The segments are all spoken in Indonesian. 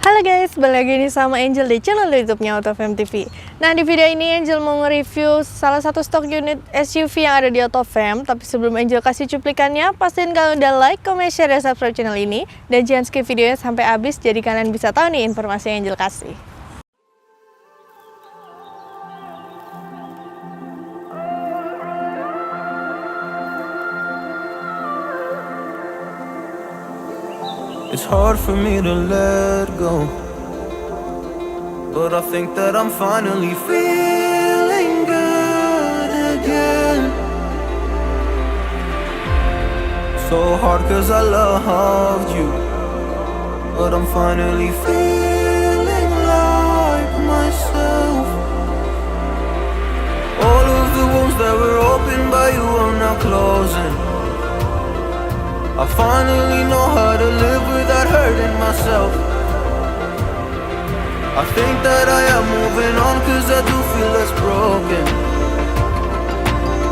Halo guys, balik lagi nih sama Angel di channel YouTube-nya AutoFam TV. Nah, di video ini Angel mau nge-review salah satu stok unit SUV yang ada di AutoFam. Tapi sebelum Angel kasih cuplikannya, pastiin kalian udah like, comment, share, dan subscribe channel ini. Dan jangan skip videonya sampai habis, jadi kalian bisa tahu nih informasi yang Angel kasih. It's hard for me to let go, but I think that I'm finally feeling good again. So hard cause I loved you, but I'm finally feeling like myself. All of the wounds that were opened by you are now closing. I finally know how to live without hurting myself. I think that I am moving on cause I do feel less broken.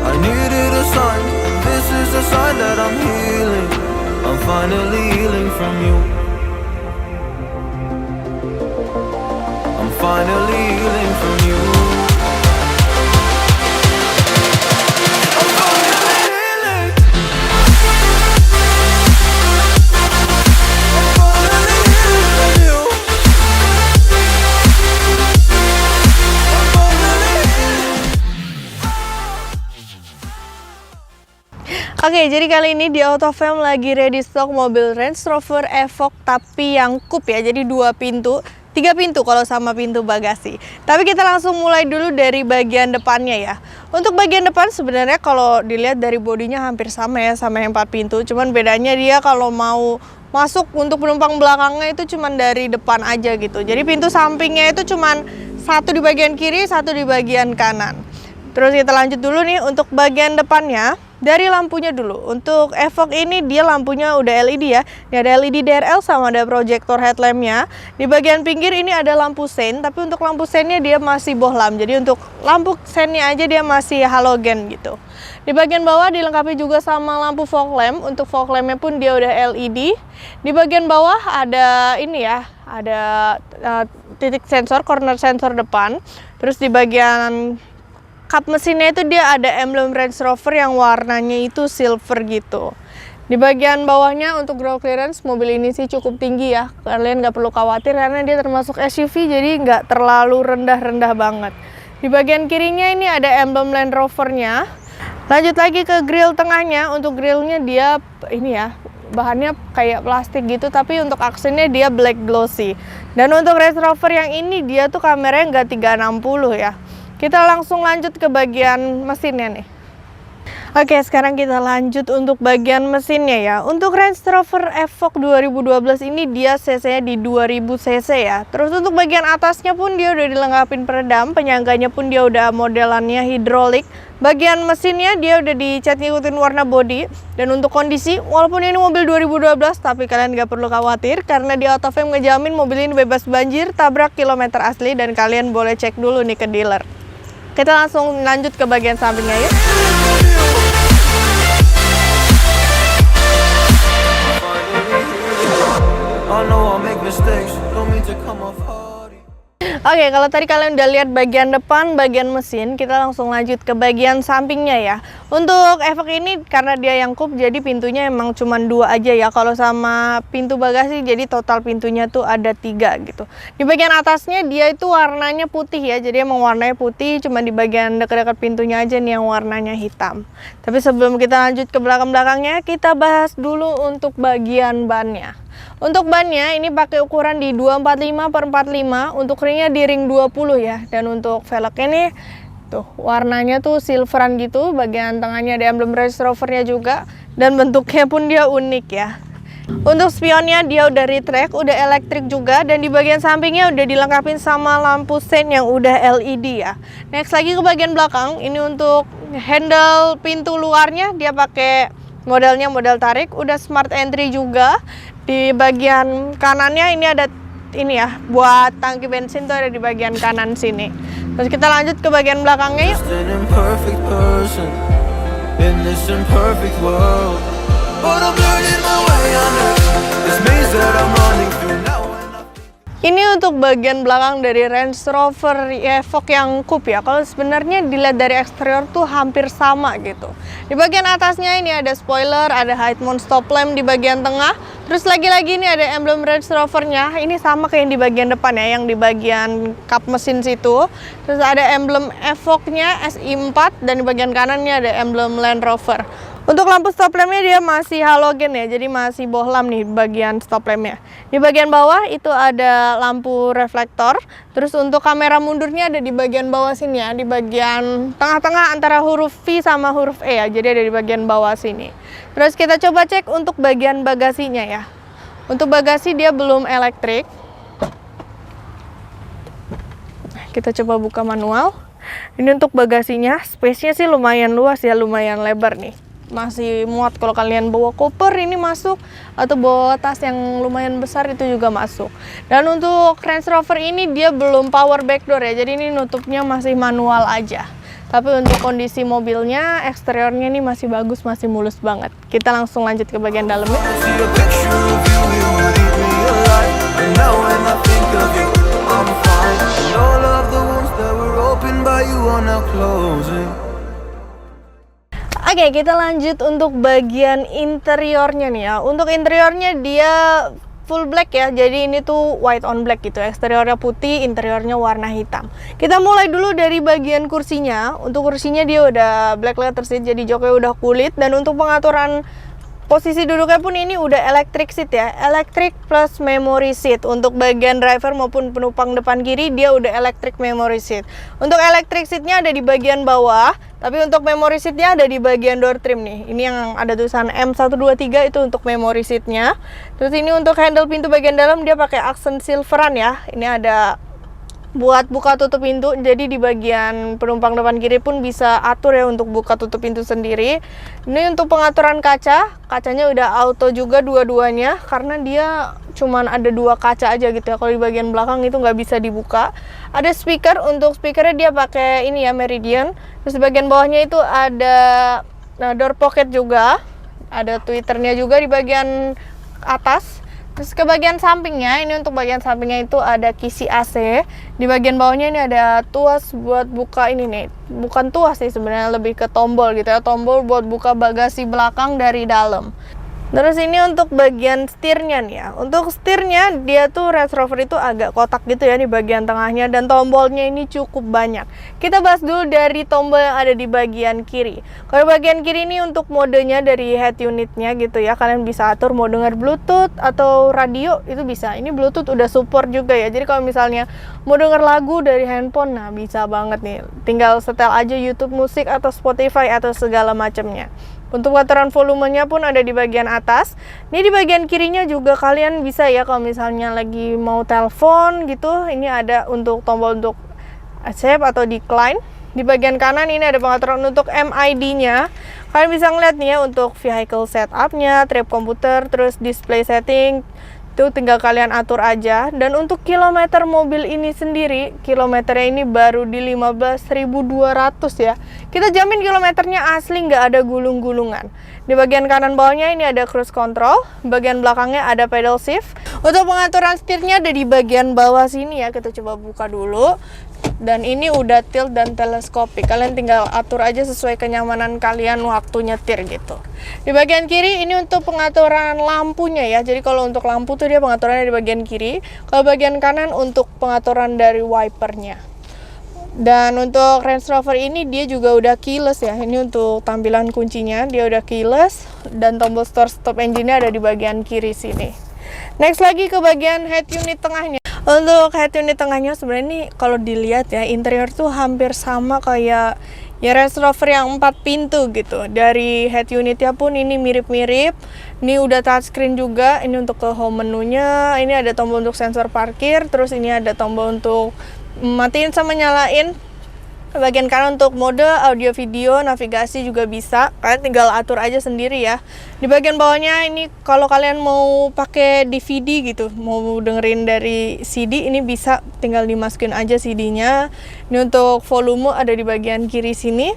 I needed a sign, this is a sign that I'm healing. I'm finally healing from you. I'm finally healing from you. Oke, jadi kali ini di AutoFam lagi ready stock mobil Range Rover Evoque tapi yang coupe ya, jadi 2 pintu, 3 pintu kalau sama pintu bagasi. Tapi kita langsung mulai dulu dari bagian depannya ya. Untuk bagian depan sebenarnya kalau dilihat dari bodinya hampir sama ya, sama yang 4 pintu. Cuman bedanya dia kalau mau masuk untuk penumpang belakangnya itu cuman dari depan aja gitu. Jadi pintu sampingnya itu cuman satu di bagian kiri, satu di bagian kanan. Terus kita lanjut dulu nih untuk bagian depannya. Dari lampunya dulu, untuk Evoque ini dia lampunya udah LED ya. Ini ada LED DRL sama ada proyektor headlampnya. Di bagian pinggir ini ada lampu sein, tapi untuk lampu seinnya dia masih bohlam. Jadi untuk lampu seinnya aja dia masih halogen gitu. Di bagian bawah dilengkapi juga sama lampu fog lamp. Untuk fog lampnya pun dia udah LED. Di bagian bawah ada ini ya, ada titik sensor, corner sensor depan. Terus di bagian kap mesinnya itu dia ada emblem Range Rover yang warnanya itu silver gitu. Di bagian bawahnya untuk ground clearance mobil ini sih cukup tinggi ya. Kalian nggak perlu khawatir karena dia termasuk SUV jadi nggak terlalu rendah-rendah banget. Di bagian kirinya ini ada emblem Land Rover-nya. Lanjut lagi ke grill tengahnya. Untuk grillnya dia ini ya, bahannya kayak plastik gitu, tapi untuk aksennya dia black glossy. Dan untuk Range Rover yang ini dia tuh kameranya nggak 360 ya. Kita langsung lanjut ke bagian mesinnya nih. Oke, sekarang kita lanjut untuk bagian mesinnya ya. Untuk Range Rover Evoque 2012 ini dia cc-nya di 2000 cc ya. Terus untuk bagian atasnya pun dia udah dilengkapin peredam, penyangganya pun dia udah modelannya hidrolik. Bagian mesinnya dia udah dicat ngikutin warna body. Dan untuk kondisi, walaupun ini mobil 2012, tapi kalian gak perlu khawatir karena di AutoFam ngejamin mobil ini bebas banjir, tabrak, kilometer asli, dan kalian boleh cek dulu nih ke dealer. Kita langsung lanjut ke bagian sampingnya yuk. Oke, kalau tadi kalian udah lihat bagian depan, bagian mesin, kita langsung lanjut ke bagian sampingnya ya. Untuk Evoque ini karena dia yang coupe, jadi pintunya emang cuma 2 aja ya. Kalau sama pintu bagasi, jadi total pintunya tuh ada 3 gitu. Di bagian atasnya dia itu warnanya putih ya, jadi emang warnanya putih, cuma di bagian dekat-dekat pintunya aja nih yang warnanya hitam. Tapi sebelum kita lanjut ke belakang-belakangnya, kita bahas dulu untuk bagian bannya. Untuk bannya ini pakai ukuran di 245/45, untuk ringnya di ring 20 ya. Dan untuk velgnya nih tuh warnanya tuh silveran gitu, bagian tengahnya ada emblem Range Rover-nya juga dan bentuknya pun dia unik ya. Untuk spionnya dia udah retract, udah elektrik juga, dan di bagian sampingnya udah dilengkapin sama lampu sein yang udah LED ya. Next lagi ke bagian belakang, ini untuk handle pintu luarnya dia pakai modelnya model tarik, udah smart entry juga. Di bagian kanannya ini ada ini ya, buat tangki bensin tuh ada di bagian kanan sini. Terus kita lanjut ke bagian belakangnya yuk. Ini untuk bagian belakang dari Range Rover Evoque yang coupe ya. Kalau sebenarnya dilihat dari eksterior tuh hampir sama gitu. Di bagian atasnya ini ada spoiler, ada head mount stop lamp di bagian tengah. Terus lagi-lagi ini ada emblem Range Rover-nya. Ini sama kayak yang di bagian depan ya, yang di bagian kap mesin situ. Terus ada emblem Evoque-nya SI4 dan di bagian kanannya ada emblem Land Rover. Untuk lampu stop lampnya dia masih halogen ya, jadi masih bohlam nih bagian stop lampnya. Di bagian bawah itu ada lampu reflektor. Terus untuk kamera mundurnya ada di bagian bawah sini ya, di bagian tengah-tengah antara huruf V sama huruf E ya, jadi ada di bagian bawah sini. Terus kita coba cek untuk bagian bagasinya ya. Untuk bagasi dia belum elektrik. Kita coba buka manual. Ini untuk bagasinya, space-nya sih lumayan luas ya, lumayan lebar nih. Masih muat kalau kalian bawa koper ini masuk, atau bawa tas yang lumayan besar itu juga masuk. Dan untuk Range Rover ini dia belum power backdoor ya, jadi ini nutupnya masih manual aja. Tapi untuk kondisi mobilnya, eksteriornya ini masih bagus, masih mulus banget. Kita langsung lanjut ke bagian dalamnya. See a picture of you, it would eat me alive. And now when I think of you, I'm fine. And all of the wounds that were opened by you are now closing. Oke, kita lanjut untuk bagian interiornya nih ya. Untuk interiornya dia full black ya, jadi ini tuh white on black gitu. Eksteriornya putih, interiornya warna hitam. Kita mulai dulu dari bagian kursinya. Untuk kursinya dia udah black leather seat, jadi joknya udah kulit. Dan untuk pengaturan posisi duduknya pun ini udah electric seat ya, electric plus memory seat. Untuk bagian driver maupun penumpang depan kiri dia udah electric memory seat. Untuk electric seatnya ada di bagian bawah, tapi untuk memory seatnya ada di bagian door trim nih. Ini yang ada tulisan M123 itu untuk memory seatnya. Terus ini untuk handle pintu bagian dalam dia pakai aksen silveran ya. Ini ada buat buka tutup pintu, jadi di bagian penumpang depan kiri pun bisa atur ya untuk buka tutup pintu sendiri. Ini untuk pengaturan kacanya udah auto juga dua-duanya, karena dia cuman ada dua kaca aja gitu ya. Kalau di bagian belakang itu nggak bisa dibuka. Ada speaker, untuk speakernya dia pakai ini ya, Meridian. Terus di bagian bawahnya itu ada door pocket juga, ada tweeternya juga di bagian atas. Terus ke bagian sampingnya, ini untuk bagian sampingnya itu ada kisi AC. Di bagian bawahnya ini ada tuas buat buka ini nih. Bukan tuas sih sebenarnya, lebih ke tombol gitu ya. Tombol buat buka bagasi belakang dari dalam. Terus ini untuk bagian setirnya nih ya. Untuk setirnya dia tuh Range Rover itu agak kotak gitu ya di bagian tengahnya, dan tombolnya ini cukup banyak. Kita bahas dulu dari tombol yang ada di bagian kiri. Kalau bagian kiri ini untuk modenya dari head unitnya gitu ya. Kalian bisa atur mau denger Bluetooth atau radio itu bisa. Ini Bluetooth udah support juga ya. Jadi kalau misalnya mau denger lagu dari handphone, nah bisa banget nih. Tinggal setel aja YouTube musik atau Spotify atau segala macamnya. Untuk pengaturan volumenya pun ada di bagian atas. Ini di bagian kirinya juga kalian bisa ya kalau misalnya lagi mau telepon gitu. Ini ada untuk tombol untuk accept atau decline. Di bagian kanan ini ada pengaturan untuk MID-nya. Kalian bisa ngeliat nih ya untuk vehicle setup-nya, trip komputer, terus display setting. Itu tinggal kalian atur aja. Dan untuk kilometer mobil ini sendiri, kilometernya ini baru di 15.200 ya. Kita jamin kilometernya asli, nggak ada gulung-gulungan. Di bagian kanan bawahnya ini ada cruise control, bagian belakangnya ada pedal shift. Untuk pengaturan setirnya ada di bagian bawah sini ya. Kita coba buka dulu. Dan ini udah tilt dan teleskopik. Kalian tinggal atur aja sesuai kenyamanan kalian waktu nyetir gitu. Di bagian kiri ini untuk pengaturan lampunya ya. Jadi kalau untuk lampu tuh dia pengaturannya di bagian kiri. Kalau bagian kanan untuk pengaturan dari wipernya. Dan untuk Range Rover ini dia juga udah keyless ya. Ini untuk tampilan kuncinya dia udah keyless. Dan tombol start stop engine-nya ada di bagian kiri sini. Next lagi ke bagian head unit tengahnya. Untuk head unit tengahnya sebenarnya ini kalau dilihat ya, interior tuh hampir sama kayak ya Range Rover yang 4 pintu gitu. Dari head unitnya pun ini mirip-mirip. Ini udah touchscreen juga. Ini untuk ke home menunya. Ini ada tombol untuk sensor parkir. Terus ini ada tombol untuk matiin sama nyalain. Bagian kanan untuk mode audio video, navigasi juga bisa. Kalian tinggal atur aja sendiri ya. Di bagian bawahnya ini kalau kalian mau pakai DVD gitu, mau dengerin dari CD, ini bisa tinggal dimasukin aja CD-nya. Ini untuk volume ada di bagian kiri sini.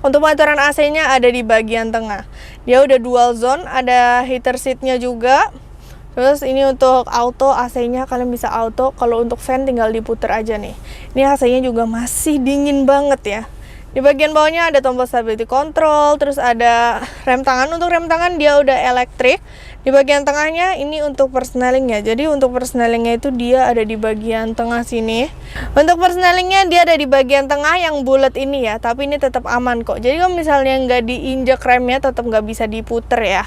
Untuk pengaturan AC-nya ada di bagian tengah. Dia udah dual zone, ada heater seat-nya juga. Terus ini untuk auto, AC-nya kalian bisa auto. Kalau untuk fan tinggal diputer aja nih. Ini AC-nya juga masih dingin banget ya. Di bagian bawahnya ada tombol stability control, terus ada rem tangan. Untuk rem tangan dia udah elektrik. Di bagian tengahnya ini untuk persnelingnya. Jadi untuk persnelingnya itu dia ada di bagian tengah sini. Untuk persnelingnya dia ada di bagian tengah yang bulat ini ya, tapi ini tetap aman kok. Jadi kalau misalnya nggak diinjak remnya tetap nggak bisa diputer ya.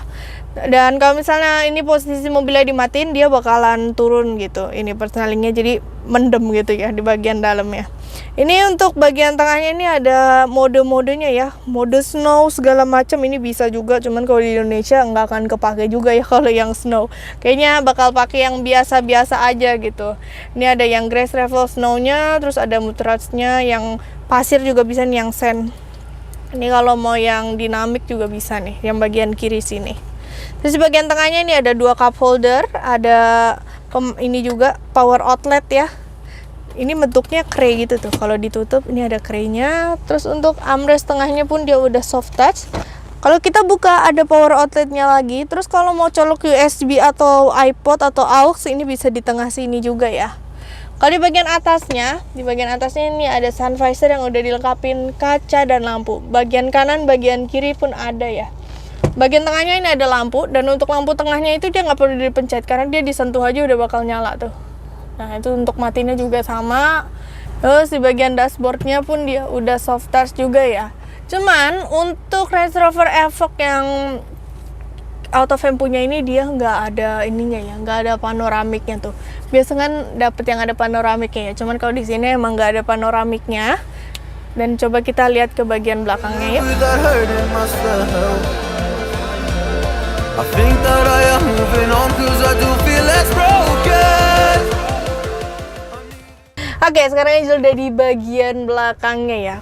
Dan kalau misalnya ini posisi mobilnya dimatiin, dia bakalan turun gitu. Ini persnelingnya jadi mendem gitu ya di bagian dalamnya. Ini untuk bagian tengahnya ini ada mode-modenya ya, mode snow segala macam ini bisa juga, cuman kalau di Indonesia nggak akan kepake juga ya kalau yang snow. Kayaknya bakal pakai yang biasa-biasa aja gitu. Ini ada yang grass level snow-nya, terus ada mutrasnya yang pasir juga bisa nih, yang sand. Ini kalau mau yang dinamik juga bisa nih, yang bagian kiri sini. Terus di bagian tengahnya ini ada 2 cup holder, ada ini juga power outlet ya. Ini bentuknya kray gitu tuh, kalau ditutup ini ada kraynya. Terus untuk armrest tengahnya pun dia udah soft touch. Kalau kita buka ada power outletnya lagi. Terus kalau mau colok USB atau iPod atau aux ini bisa di tengah sini juga ya. Kalau di bagian atasnya ini ada sun visor yang udah dilengkapin kaca dan lampu. Bagian kanan, bagian kiri pun ada ya. Bagian tengahnya ini ada lampu, dan untuk lampu tengahnya itu dia nggak perlu dipencet karena dia disentuh aja udah bakal nyala tuh. Nah itu untuk matinya juga sama. Terus di bagian dashboardnya pun dia udah soft touch juga ya. Cuman untuk Range Rover Evoque yang Autofam punya ini dia nggak ada ininya ya, nggak ada panoramiknya tuh. Biasanya kan dapet yang ada panoramiknya ya. Cuman kalau di sini emang nggak ada panoramiknya. Dan coba kita lihat ke bagian belakangnya ya. That hurt, it must have helped. I think that I am moving on, 'cause I do feel less broken. Oke, sekarang Angel udah di bagian belakangnya ya.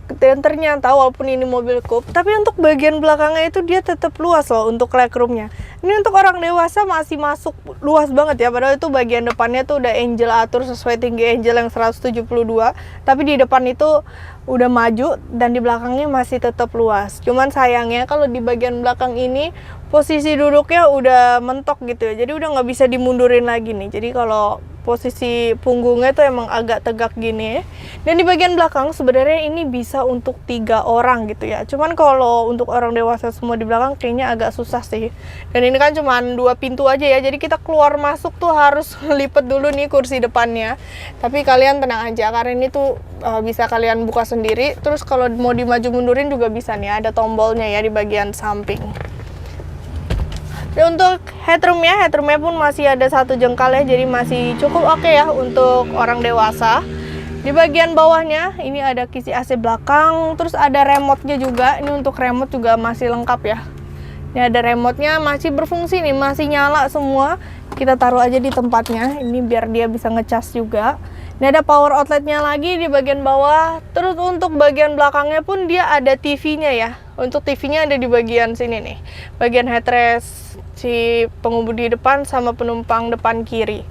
Dan ternyata walaupun ini mobil coupe, tapi untuk bagian belakangnya itu dia tetap luas loh untuk legroomnya. Ini untuk orang dewasa masih masuk luas banget ya. Padahal itu bagian depannya tuh udah Angel atur sesuai tinggi Angel yang 172. Tapi di depan itu udah maju dan di belakangnya masih tetap luas. Cuman sayangnya kalau di bagian belakang ini posisi duduknya udah mentok gitu ya. Jadi udah nggak bisa dimundurin lagi nih. Jadi kalau posisi punggungnya tuh emang agak tegak gini. Dan di bagian belakang sebenarnya ini bisa untuk 3 orang gitu ya. Cuman kalau untuk orang dewasa semua di belakang kayaknya agak susah sih. Dan ini kan cuman 2 pintu aja ya. Jadi kita keluar masuk tuh harus lipet dulu nih kursi depannya. Tapi kalian tenang aja karena ini tuh bisa kalian buka sendiri. Terus kalau mau dimaju mundurin juga bisa nih. Ada tombolnya ya di bagian samping. Dan untuk headroomnya pun masih ada 1 jengkal ya, jadi masih cukup oke ya untuk orang dewasa. Di bagian bawahnya ini ada kisi AC belakang, terus ada remote-nya juga. Ini untuk remote juga masih lengkap ya. Ini ada remote-nya masih berfungsi nih, masih nyala semua. Kita taruh aja di tempatnya, ini biar dia bisa ngecas juga. Ini ada power outletnya lagi di bagian bawah. Terus untuk bagian belakangnya pun dia ada TV-nya ya. Untuk TV-nya ada di bagian sini nih, bagian headrest si pengemudi depan sama penumpang depan kiri.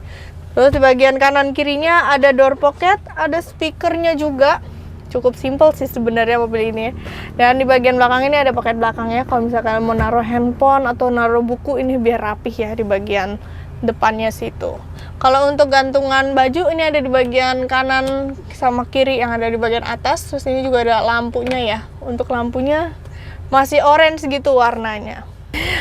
Terus di bagian kanan kirinya ada door pocket, ada speakernya juga. Cukup simple sih sebenarnya mobil ini. Dan di bagian belakang ini ada pocket belakangnya. Kalau misalkan mau naruh handphone atau naruh buku ini biar rapih ya di bagian depannya situ. Kalau untuk gantungan baju ini ada di bagian kanan sama kiri yang ada di bagian atas. Terus ini juga ada lampunya ya. Untuk lampunya masih orange gitu warnanya.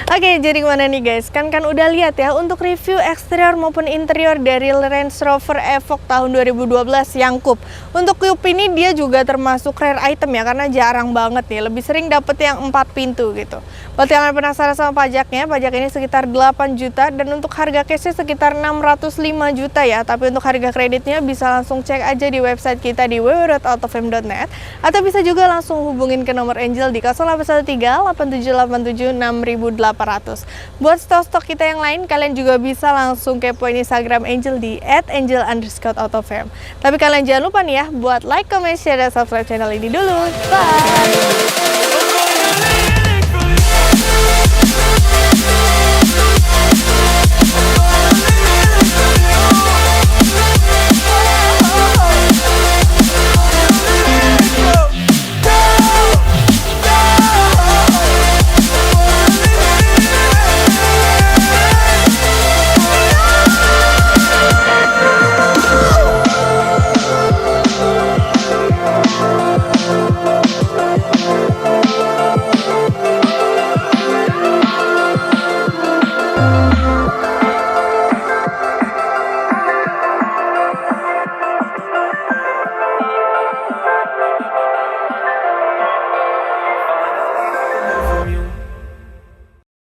Oke, jadi gimana nih guys? Kan udah lihat ya untuk review eksterior maupun interior dari Range Rover Evoque tahun 2012 yang coupe. Untuk coupe ini dia juga termasuk rare item ya, karena jarang banget nih. Lebih sering dapet yang 4 pintu gitu. Buat yang penasaran sama pajaknya, pajak ini sekitar 8 juta dan untuk harga cashnya sekitar 605 juta ya. Tapi untuk harga kreditnya bisa langsung cek aja di website kita di www.autofam.net atau bisa juga langsung hubungin ke nomor Angel di 0813 8787 6800. Buat stok-stok kita yang lain, kalian juga bisa langsung kepoin Instagram Angel di @angel_autofam. Tapi kalian jangan lupa nih ya, buat like, comment, share, dan subscribe channel ini dulu. Bye!